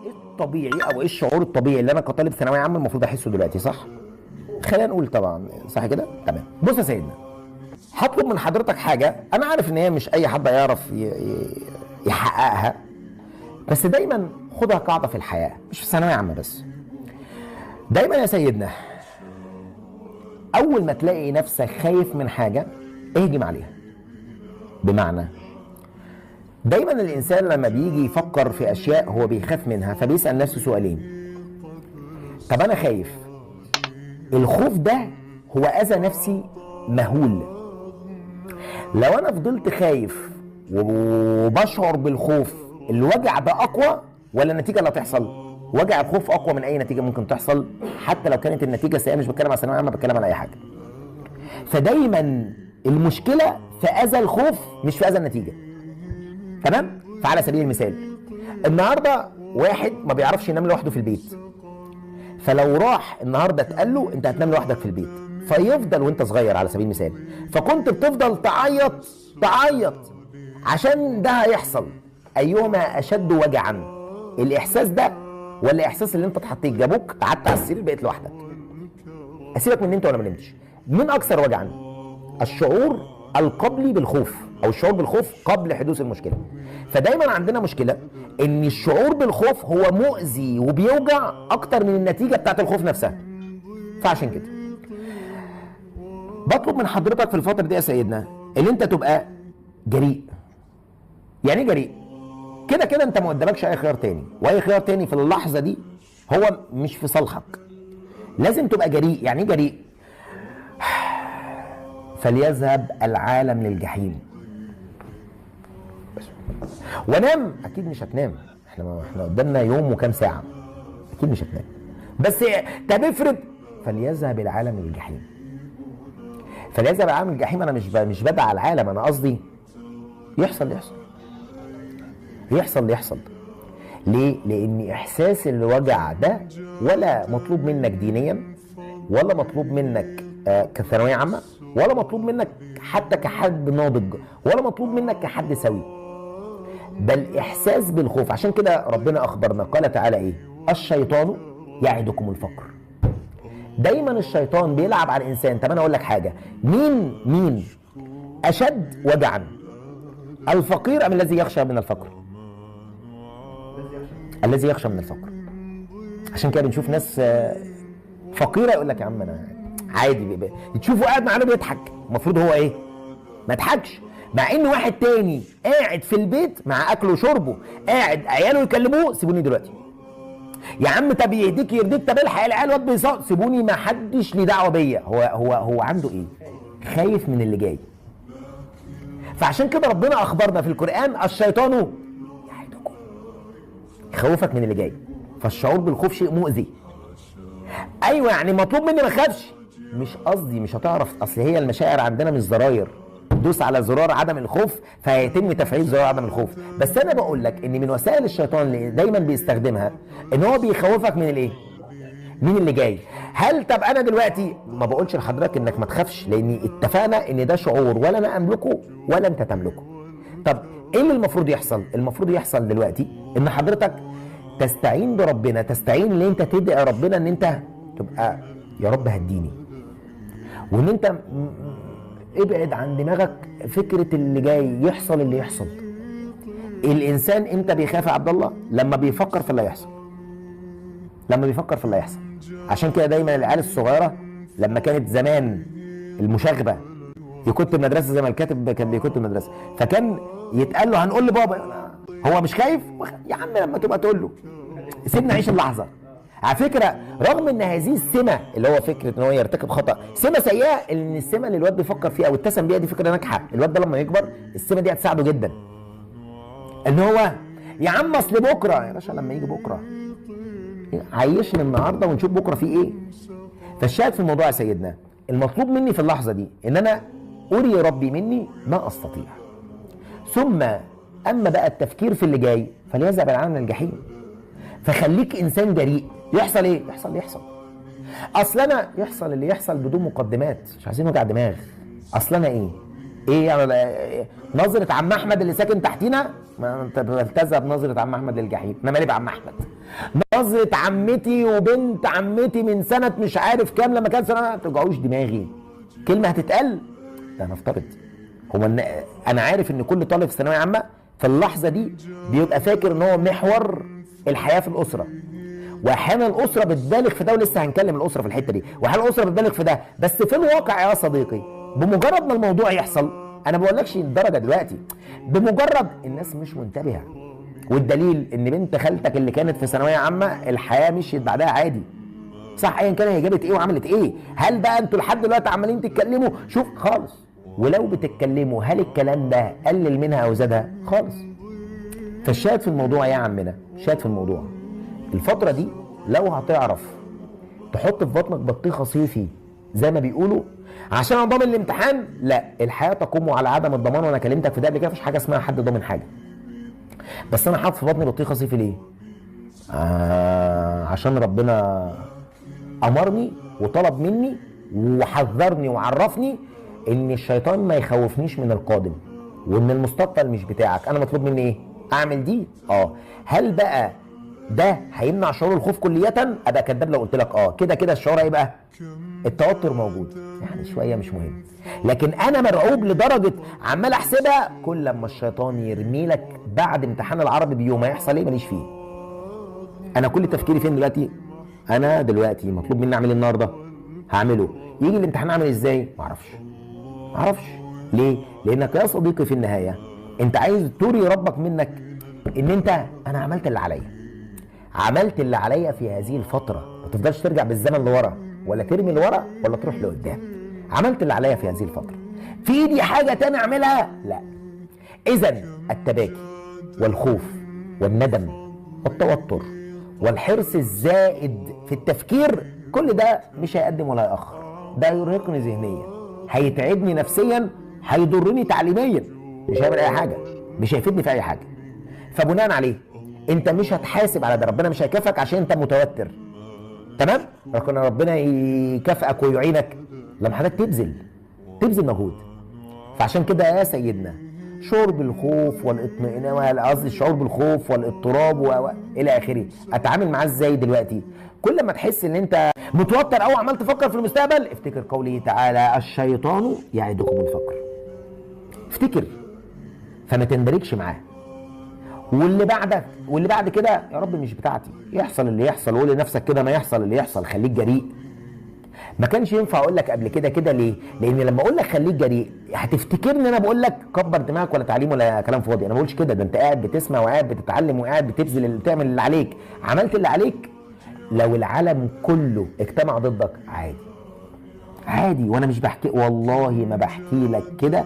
ايه الطبيعي او ايه الشعور الطبيعي اللي انا كطالب ثانويه عامه المفروض احسه دلوقتي؟ صح؟ خلينا نقول طبعا صح كده؟ تمام. بص يا سيدنا، هطلب من حضرتك حاجه انا عارف ان هي مش اي حد هيعرف يحققها، بس دايما خدها قاعده في الحياه، مش في ثانويه عامه بس. دايما يا سيدنا اول ما تلاقي نفسك خايف من حاجه اهجم عليها. بمعنى دايما الانسان لما بيجي يفكر في اشياء هو بيخاف منها فبيسال نفسه سؤالين: طب انا خايف، الخوف ده هو اذى نفسي مهول. لو انا فضلت خايف وبشعر بالخوف، الوجع ده اقوى ولا النتيجه اللي هتحصل؟ وجع الخوف اقوى من اي نتيجه ممكن تحصل، حتى لو كانت النتيجه سيئه. مش بتكلم على ثانويه عامه، بتكلم على اي حاجه. فدايما المشكله في اذى الخوف مش في اذى النتيجه. تمام؟ فعلى سبيل المثال النهارده واحد ما بيعرفش ينام لوحده في البيت، فلو راح النهارده اتقال له انت هتنام لوحدك في البيت، فيفضل وانت صغير على سبيل المثال، فكنت بتفضل تعيط تعيط عشان ده هيحصل، ايهما اشد وجعا؟ الاحساس ده ولا الاحساس اللي انت اتحطيت جابوك قعدت على السرير بقيت لوحدك؟ اسيبك من ان انت ولا ما نمتش، مين اكثر وجعا؟ الشعور القبلي بالخوف او الشعور بالخوف قبل حدوث المشكله. فدايما عندنا مشكله ان الشعور بالخوف هو مؤذي وبيوجع اكتر من النتيجه بتاعت الخوف نفسها. فعشان كده بطلب من حضرتك في الفتره دي يا سيدنا ان انت تبقى جريء. يعني ايه جريء؟ كده كده انت ما قدامكش اي خيار تاني، واي خيار تاني في اللحظه دي هو مش في صالحك. لازم تبقى جريء. يعني ايه جريء؟ فليذهب العالم للجحيم. ونام؟ اكيد مش هتنام، احنا قدامنا يوم وكام ساعه، اكيد مش هتنام. بس طب افرض فليذهب العالم للجحيم. فليذهب العالم للجحيم، انا مش بدعى العالم، انا قصدي يحصل يحصل. ليه؟ لان احساس الوجع ده ولا مطلوب منك دينيا، ولا مطلوب منك كثانويه عامه، ولا مطلوب منك حتى كحد ناضج، ولا مطلوب منك كحد سوي، بل احساس بالخوف. عشان كده ربنا اخبرنا قال تعالى ايه؟ الشيطان يعدكم الفقر. دايما الشيطان بيلعب على الانسان. طب انا اقول لك حاجه، مين اشد وجعا؟ الفقير ام الذي يخشى من الفقر؟ الذي يخشى من الفقر. عشان كده بنشوف ناس فقيره يقول لك يا عم انا عادي، تشوفه قاعد معانا بيضحك، المفروض هو ايه؟ ما يضحكش. مع ان واحد تاني قاعد في البيت مع اكله وشربه، قاعد عياله يكلموه سيبوني دلوقتي يا عم، طب يهديك يرضيك، طب الحق العيال الواد بيصوت سيبوني، ما حدش ليه دعوه بيا. هو عنده ايه؟ خايف من اللي جاي. فعشان كده ربنا اخبرنا في القران الشيطان يعدكم، يخوفك من اللي جاي. فالشعور بالخوف شيء مؤذي. ايوه يعني مطلوب مني ما اخافش، مش قصدي مش هتعرف، اصل هي المشاعر عندنا مش زراير، دوس على زرار عدم الخوف فهيتم تفعيل زرار عدم الخوف. بس انا بقول لك ان من وسائل الشيطان اللي دايما بيستخدمها ان هو بيخوفك من الايه؟ مين اللي جاي. هل طب انا دلوقتي ما بقولش لحضرتك انك ما تخافش، لان اتفقنا ان ده شعور ولا انا املكه ولا انت تملكه. طب ايه اللي المفروض يحصل؟ المفروض يحصل دلوقتي ان حضرتك تستعين بربنا، تستعين ان انت تدعي ربنا ان انت تبقى يا رب هديني، وان انت ابعد عن دماغك فكره اللي جاي، يحصل اللي يحصل. الانسان امتى بيخاف يا عبد الله؟ لما بيفكر في اللي هيحصل، لما بيفكر في اللي هيحصل. عشان كده دايما العيال الصغيره لما كانت زمان المشاغبه يكت المدرسه زي ما الكاتب كان بيكت المدرسه، فكان يتقال له هنقول لبابا، هو مش خايف يا عم، لما تبقى تقول له سيبنا نعيش اللحظه. على فكره رغم ان هذه السمه اللي هو فكره ان هو يرتكب خطا سمه سيئه، ان السمه اللي الواد بيفكر فيها او اتسم بيها دي فكره ناجحه. الواد ده لما يكبر السمه دي هتساعده جدا، ان هو يا عم اصل بكره يا باشا، لما يجي بكره عيشني النهارده ونشوف بكره في ايه. فالشاهد في الموضوع يا سيدنا المطلوب مني في اللحظه دي ان انا اري ربي مني ما استطيع، ثم اما بقى التفكير في اللي جاي فليذهب العالم للجحيم. فخليك انسان جريء. يحصل ايه؟ يحصل اللي يحصل. اصل انا يحصل اللي يحصل بدون مقدمات، مش عايزين وجع دماغ. اصل انا ايه؟ ايه يعني نظره عم احمد اللي ساكن تحتينا؟ ما انت بتلتزم بنظره عم احمد للجحيم، انا مالي بعم احمد. نظره عمتي وبنت عمتي من سنه مش عارف كام لما كان سنه، ما توجعوش دماغي. كلمه هتتقال ده هنفترض. هو انا عارف ان كل طالب في ثانويه عامه في اللحظه دي بيبقى فاكر ان هو محور الحياه في الاسره، واحيانا الاسره بتبالغ في ده، ولسه هنكلم الاسره في الحته دي، واحيانا الاسره بتبالغ في ده، بس في الواقع يا صديقي بمجرد ما الموضوع يحصل، انا ما بقولكش الدرجه دلوقتي، بمجرد الناس مش منتبهه. والدليل ان بنت خالتك اللي كانت في ثانويه عامه الحياه مشيت بعدها عادي، صح؟ ايا كان هي جابت ايه وعملت ايه. هل بقى انتوا لحد دلوقتي عمالين تتكلموا؟ شوف خالص. ولو بتتكلموا هل الكلام ده قلل منها او زادها؟ خالص. فالشاهد في الموضوع يا عمنا، الشاهد في الموضوع الفتره دي لو هتعرف تحط في بطنك بطيخه صيفي زي ما بيقولوا عشان انا ضامن الامتحان، لا، الحياه تقوم على عدم الضمان. وانا كلمتك في ده قبل كده، مفيش حاجه اسمها حد ضامن حاجه. بس انا حاطط في بطني بطيخه صيفي ليه؟ عشان ربنا امرني وطلب مني وحذرني وعرفني ان الشيطان ما يخوفنيش من القادم، وان المستقبل مش بتاعك. انا مطلوب مني ايه؟ اعمل دي. هل بقى ده هيمنع شعور الخوف كلية؟ ابقى كداب لو قلت لك كده كده الشعور هيبقى التوتر موجود، يعني شويه مش مهم. لكن انا مرعوب لدرجه عمال احسبها كل لما الشيطان يرمي لك بعد امتحان العربي بيوم هيحصل ايه ماليش فيه. انا كل تفكيري فين دلوقتي؟ انا دلوقتي مطلوب مني اعمل ايه النهارده؟ هعمله. يجي الامتحان اعمل ازاي؟ معرفش. ليه؟ لانك يا صديقي في النهايه انت عايز تري ربك منك ان انا عملت اللي عليا في هذه الفتره. ما تفضلش ترجع بالزمن لورا، ولا ترمي لورا، ولا تروح لقدام. عملت اللي عليا في هذه الفتره، في ايدي حاجه تاني اعملها؟ لا. اذا التباكي والخوف والندم والتوتر والحرص الزائد في التفكير، كل ده مش هيقدم ولا يأخر. ده يرهقني ذهنيا، هيتعبني نفسيا، هيضرني تعليميا، مش هيعمل اي حاجه، مش هيفيدني في اي حاجه. فبناء عليه انت مش هتحاسب على ده، ربنا مش هيكافئك عشان انت متوتر، تمام؟ لكن ربنا يكافئك ويعينك لما حضرتك تبذل مجهود. فعشان كده يا سيدنا شعور بالخوف والاطمئنان، قصدي الشعور بالخوف والاضطراب الى اخره، اتعامل معاه ازاي دلوقتي؟ كل ما تحس ان انت متوتر او عمال تفكر في المستقبل، افتكر قوله تعالى الشيطان يعدكم الفقر. افتكر، فما تندركش معاه. واللي بعد كده يا رب مش بتاعتي، يحصل اللي يحصل، وقول لنفسك كده ما يحصل اللي يحصل، خليك جريء. ما كانش ينفع اقول لك قبل كده ليه؟ لان لما اقول لك خليك جريء هتفتكرني انا بقول لك كبر دماغك ولا تعليم ولا كلام فاضي. انا ما بقولش كده، ده انت قاعد بتسمع وقاعد بتتعلم وقاعد بتبذل بتعمل اللي عليك. عملت اللي عليك، لو العالم كله اجتمع ضدك عادي. وانا مش بحكي، والله ما بحكي لك كده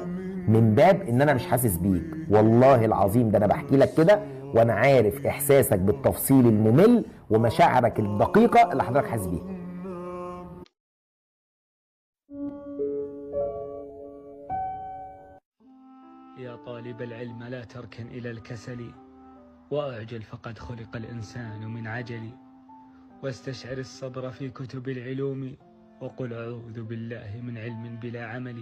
من باب ان انا مش حاسس بيك، والله العظيم ده انا بحكي لك كده وانا عارف احساسك بالتفصيل الممل ومشاعرك الدقيقه اللي حضرتك حاسس بيها. يا طالب العلم لا تركن إلى الكسل، وأعجل فقد خلق الإنسان من عجل، واستشعر الصبر في كتب العلوم، وقل أعوذ بالله من علم بلا عمل.